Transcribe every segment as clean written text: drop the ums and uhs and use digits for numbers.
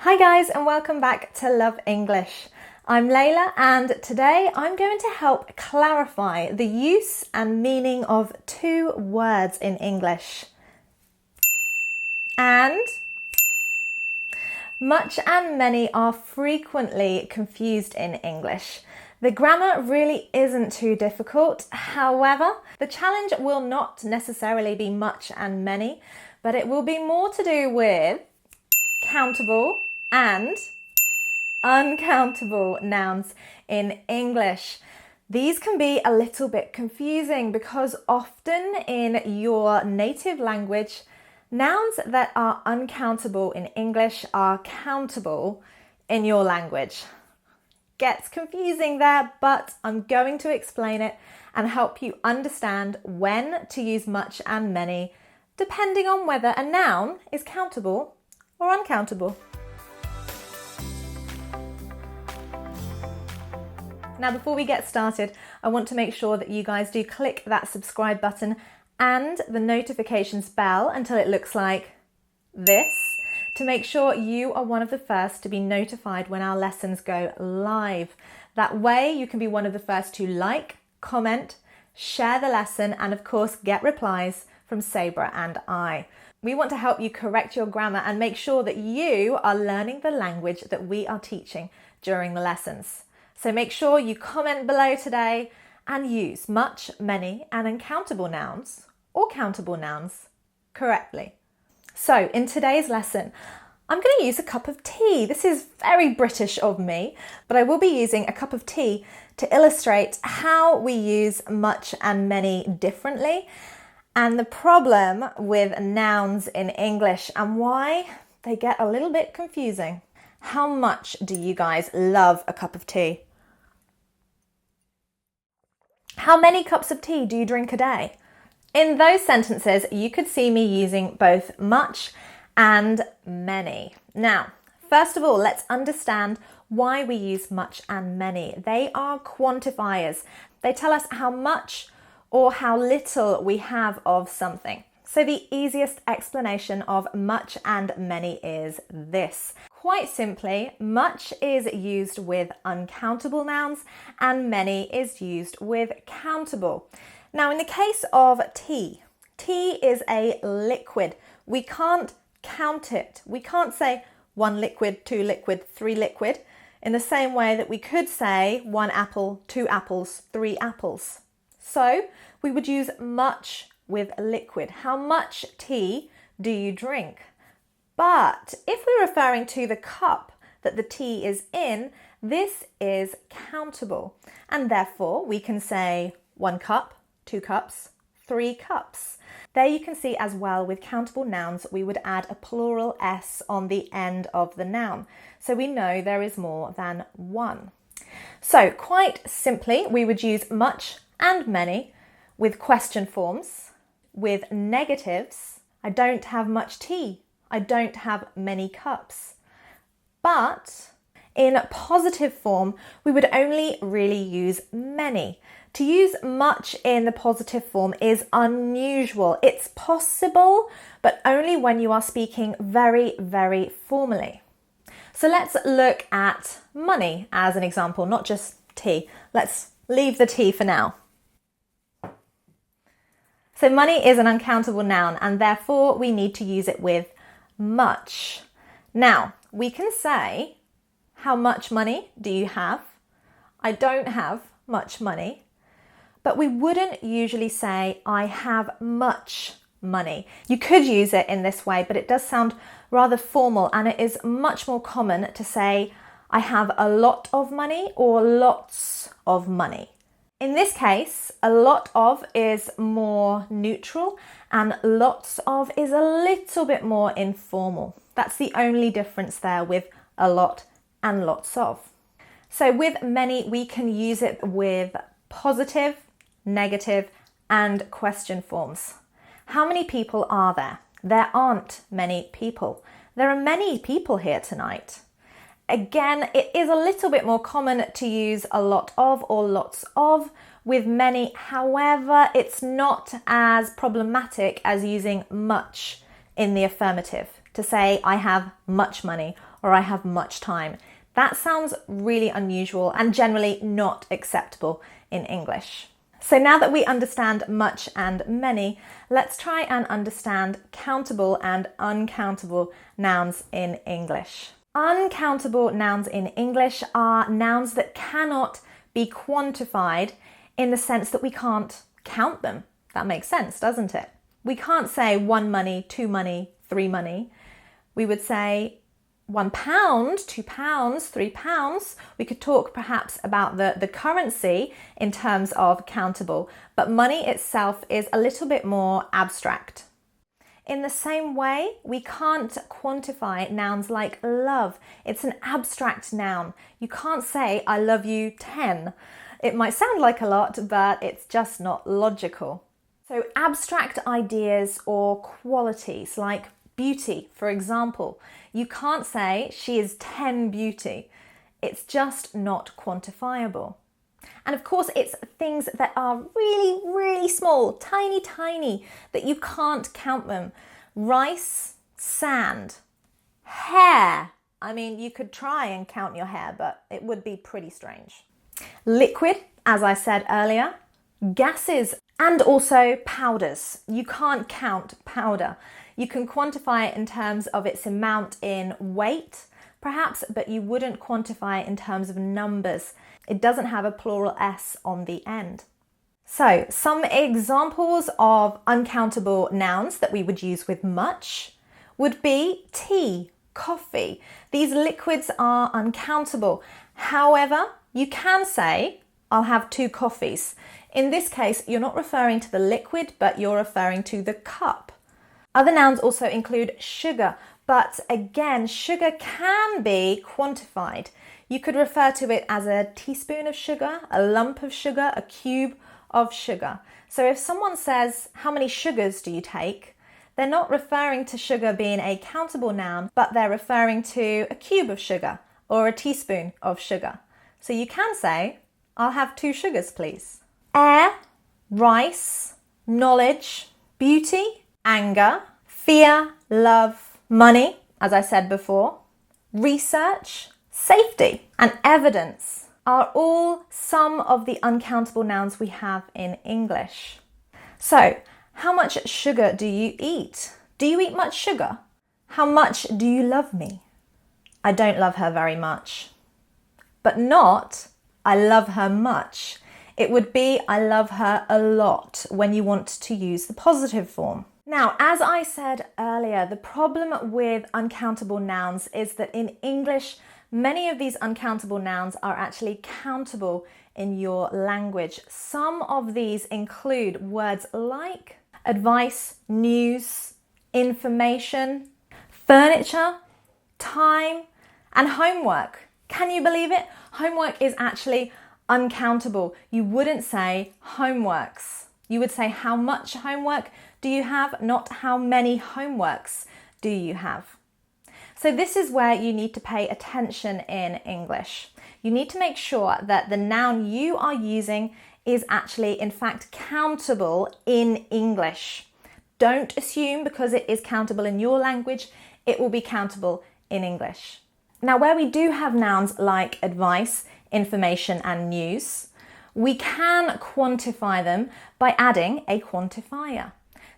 Hi guys, and welcome back to Love English. I'm Leila, and today I'm going to help clarify the use and meaning of two words in English. And much and many are frequently confused in English. The grammar really isn't too difficult. However, the challenge will not necessarily be much and many, but it will be more to do with countable and uncountable nouns in English. These can be a little bit confusing because often in your native language, nouns that are uncountable in English are countable in your language. Gets confusing there, but I'm going to explain it and help you understand when to use much and many, depending on whether a noun is countable or uncountable. Now, before we get started, I want to make sure that you guys do click that subscribe button and the notifications bell until it looks like this to make sure you are one of the first to be notified when our lessons go live. That way you can be one of the first to like, comment, share the lesson, and of course get replies from Sabrah and I. We want to help you correct your grammar and make sure that you are learning the language that we are teaching during the lessons. So make sure you comment below today and use much, many, and uncountable nouns or countable nouns correctly. So in today's lesson, I'm going to use a cup of tea. This is very British of me, but I will be using a cup of tea to illustrate how we use much and many differently and the problem with nouns in English and why they get a little bit confusing. How much do you guys love a cup of tea? How many cups of tea do you drink a day? In those sentences, you could see me using both much and many. Now, first of all, let's understand why we use much and many. They are quantifiers. They tell us how much or how little we have of something. So the easiest explanation of much and many is this. Quite simply, much is used with uncountable nouns and many is used with countable. Now, in the case of tea, tea is a liquid. We can't count it. We can't say 1 liquid, 2 liquid, 3 liquid in the same way that we could say 1 apple, 2 apples, 3 apples. So we would use much with liquid. How much tea do you drink? But if we're referring to the cup that the tea is in, this is countable. And therefore we can say 1 cup, 2 cups, 3 cups. There you can see as well with countable nouns, we would add a plural S on the end of the noun. So we know there is more than one. So quite simply, we would use much and many with question forms, with negatives. I don't have much tea. I don't have many cups. But in positive form, we would only really use many. To use much in the positive form is unusual. It's possible, but only when you are speaking very, very formally. So let's look at money as an example, not just tea. Let's leave the tea for now. So money is an uncountable noun and therefore we need to use it with much. Now, we can say, how much money do you have? I don't have much money. But we wouldn't usually say, I have much money. You could use it in this way, but it does sound rather formal and it is much more common to say, I have a lot of money or lots of money. In this case, a lot of is more neutral and lots of is a little bit more informal. That's the only difference there with a lot and lots of. So with many, we can use it with positive, negative, and question forms. How many people are there? There aren't many people. There are many people here tonight. Again, it is a little bit more common to use a lot of or lots of with many. However, it's not as problematic as using much in the affirmative. to say I have much money or I have much time. That sounds really unusual and generally not acceptable in English. So now that we understand much and many, let's try and understand countable and uncountable nouns in English. Uncountable nouns in English are nouns that cannot be quantified in the sense that we can't count them. That makes sense, doesn't it? We can't say 1 money, 2 money, 3 money. We would say 1 pound, 2 pounds, 3 pounds. We could talk perhaps about the currency in terms of countable, but money itself is a little bit more abstract. In the same way, we can't quantify nouns like love. It's an abstract noun. You can't say, I love you 10. It might sound like a lot, but it's just not logical. So abstract ideas or qualities like beauty, for example, you can't say she is 10 beauty. It's just not quantifiable. And of course, it's things that are really, really small, tiny, tiny, that you can't count them. Rice, sand, hair. I mean, you could try and count your hair, but it would be pretty strange. Liquid, as I said earlier, gases, and also powders. You can't count powder. You can quantify it in terms of its amount in weight, perhaps, but you wouldn't quantify it in terms of numbers. It doesn't have a plural S on the end. So, some examples of uncountable nouns that we would use with much would be tea, coffee. These liquids are uncountable. However, you can say, I'll have 2 coffees. In this case, you're not referring to the liquid, but you're referring to the cup. Other nouns also include sugar, but again, sugar can be quantified. You could refer to it as a teaspoon of sugar, a lump of sugar, a cube of sugar. So if someone says, how many sugars do you take? They're not referring to sugar being a countable noun, but they're referring to a cube of sugar or a teaspoon of sugar. So you can say, I'll have 2 sugars, please. Air, rice, knowledge, beauty, anger, fear, love, money, as I said before, research, safety, and evidence are all some of the uncountable nouns we have in English. So, how much sugar do you eat? Do you eat much sugar? How much do you love me? I don't love her very much. But not, I love her much. It would be, I love her a lot when you want to use the positive form. Now, as I said earlier, the problem with uncountable nouns is that in English, many of these uncountable nouns are actually countable in your language. Some of these include words like advice, news, information, furniture, time, and homework. Can you believe it? Homework is actually uncountable. You wouldn't say homeworks. You would say how much homework do you have, not how many homeworks do you have. So this is where you need to pay attention in English. You need to make sure that the noun you are using is actually in fact countable in English. Don't assume because it is countable in your language, it will be countable in English. Now, where we do have nouns like advice, information, and news, we can quantify them by adding a quantifier.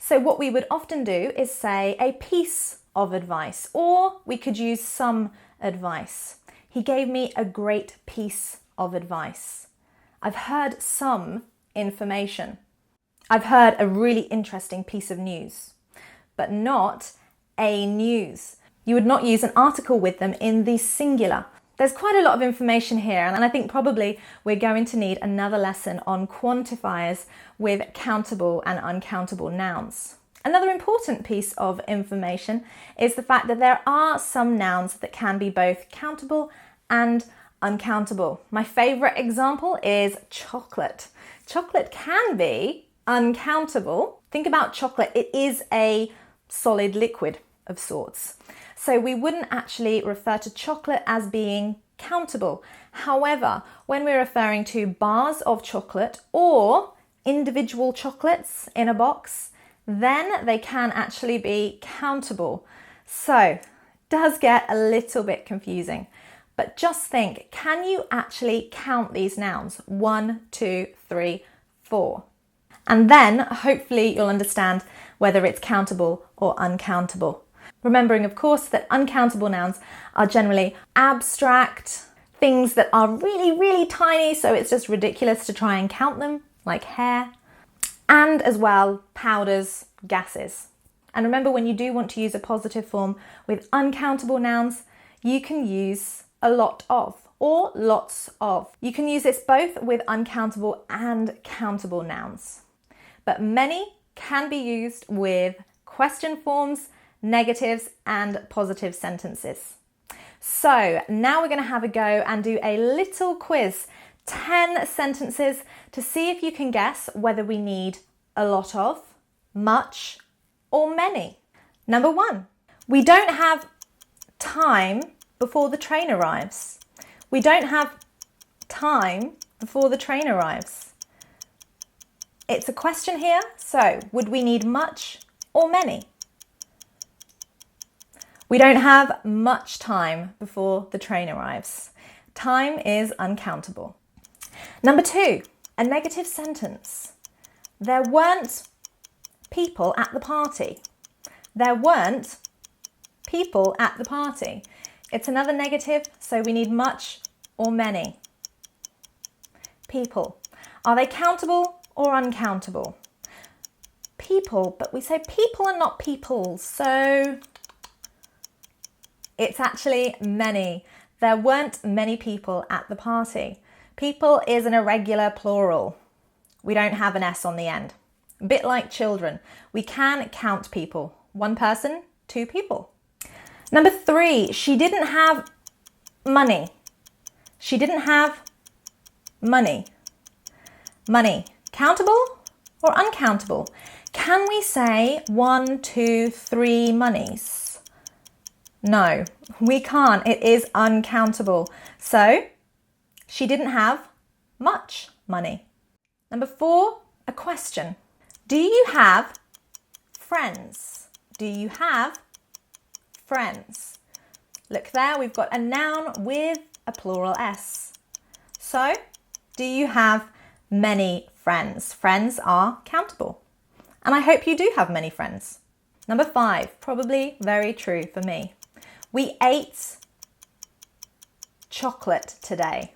So what we would often do is say a piece of advice, or we could use some advice. He gave me a great piece of advice. I've heard some information. I've heard a really interesting piece of news, but not a news. You would not use an article with them in the singular. There's quite a lot of information here, and I think probably we're going to need another lesson on quantifiers with countable and uncountable nouns. Another important piece of information is the fact that there are some nouns that can be both countable and uncountable. My favourite example is chocolate. Chocolate can be uncountable. Think about chocolate. It is a solid liquid of sorts. So we wouldn't actually refer to chocolate as being countable. However, when we're referring to bars of chocolate or individual chocolates in a box, then they can actually be countable. So, does get a little bit confusing, but just think, can you actually count these nouns? 1, 2, 3, 4. And then hopefully you'll understand whether it's countable or uncountable. Remembering, of course, that uncountable nouns are generally abstract, things that are really, really tiny, so it's just ridiculous to try and count them, like hair, and as well, powders, gases. And remember, when you do want to use a positive form with uncountable nouns, you can use a lot of or lots of. You can use this both with uncountable and countable nouns. But many can be used with question forms, negatives, and positive sentences. So now we're going to have a go and do a little quiz, 10 sentences, to see if you can guess whether we need a lot of, much, or many. Number 1, we don't have time before the train arrives. We don't have time before the train arrives. It's a question here, so would we need much or many? We don't have much time before the train arrives. Time is uncountable. Number 2, a negative sentence. There weren't people at the party. There weren't people at the party. It's another negative, so we need much or many. People. Are they countable or uncountable? People, but we say people are not people, so it's actually many. There weren't many people at the party. People is an irregular plural. We don't have an S on the end. A bit like children. We can count people. 1 person, 2 people. Number 3, she didn't have money. She didn't have money. Money. Countable or uncountable? Can we say 1, 2, 3 monies? No, we can't. It is uncountable. So, she didn't have much money. Number 4, a question. Do you have friends? Do you have friends? Look there, we've got a noun with a plural S. So, do you have many friends? Friends are countable. And I hope you do have many friends. Number 5, probably very true for me. We ate chocolate today.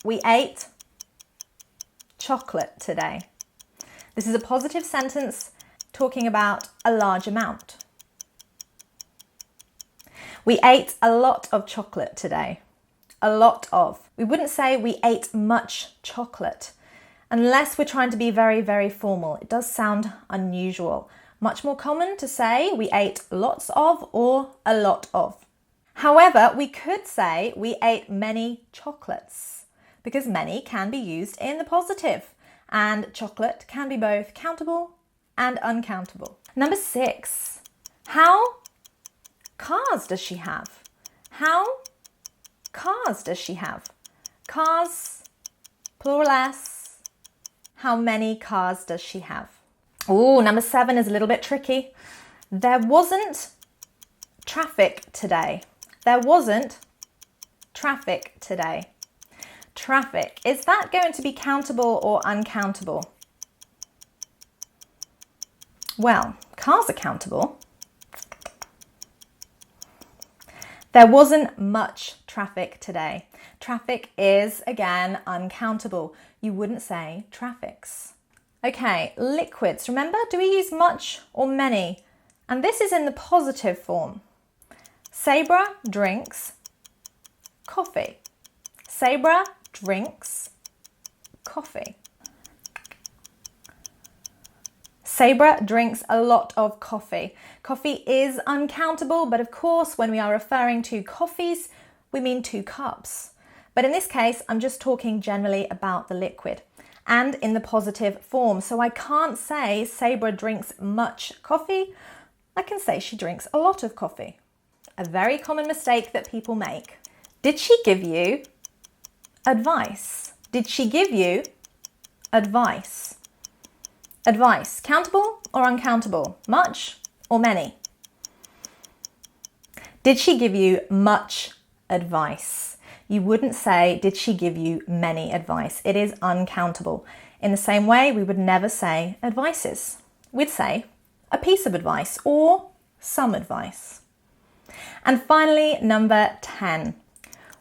We ate chocolate today. This is a positive sentence talking about a large amount. We ate a lot of chocolate today. A lot of. We wouldn't say we ate much chocolate unless we're trying to be very, very formal. It does sound unusual. Much more common to say we ate lots of or a lot of. However, we could say we ate many chocolates because many can be used in the positive and chocolate can be both countable and uncountable. Number 6, how cars does she have? How cars does she have? Cars, plural S. How many cars does she have? Oh, number 7 is a little bit tricky. There wasn't traffic today. There wasn't traffic today. Traffic, is that going to be countable or uncountable? Well, cars are countable. There wasn't much traffic today. Traffic is, again, uncountable. You wouldn't say traffics. Okay, liquids. Remember, do we use much or many? And this is in the positive form. Sabrah drinks coffee. Sabrah drinks coffee. Sabrah drinks a lot of coffee. Coffee is uncountable, but of course, when we are referring to coffees, we mean 2 cups. But in this case, I'm just talking generally about the liquid and in the positive form. So I can't say Sabrah drinks much coffee. I can say she drinks a lot of coffee. A very common mistake that people make. Did she give you advice? Did she give you advice? Advice, countable or uncountable? Much or many? Did she give you much advice? You wouldn't say, did she give you many advice? It is uncountable. In the same way, we would never say advices. We'd say a piece of advice or some advice. And finally, number 10.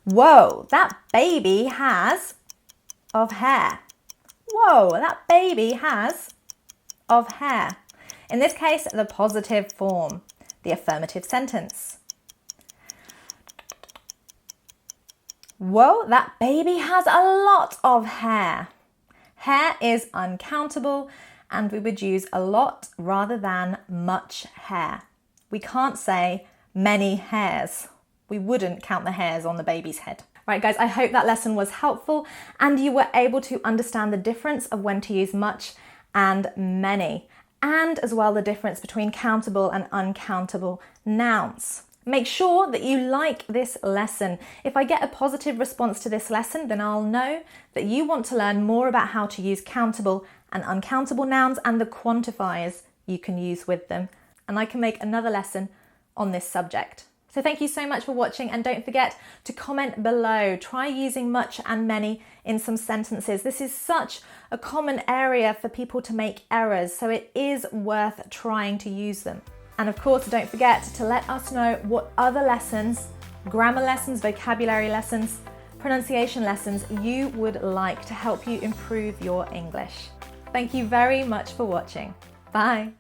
Whoa, that baby has of hair. Whoa, that baby has of hair. In this case, the positive form, the affirmative sentence. Whoa, that baby has a lot of hair. Hair is uncountable, and we would use a lot rather than much hair. We can't say many hairs. We wouldn't count the hairs on the baby's head. Right, guys, I hope that lesson was helpful and you were able to understand the difference of when to use much and many, and as well the difference between countable and uncountable nouns. Make sure that you like this lesson. If I get a positive response to this lesson, then I'll know that you want to learn more about how to use countable and uncountable nouns and the quantifiers you can use with them. And I can make another lesson on this subject. So thank you so much for watching, and don't forget to comment below. Try using much and many in some sentences. This is such a common area for people to make errors, so it is worth trying to use them. And of course, don't forget to let us know what other lessons, grammar lessons, vocabulary lessons, pronunciation lessons you would like to help you improve your English. Thank you very much for watching. Bye.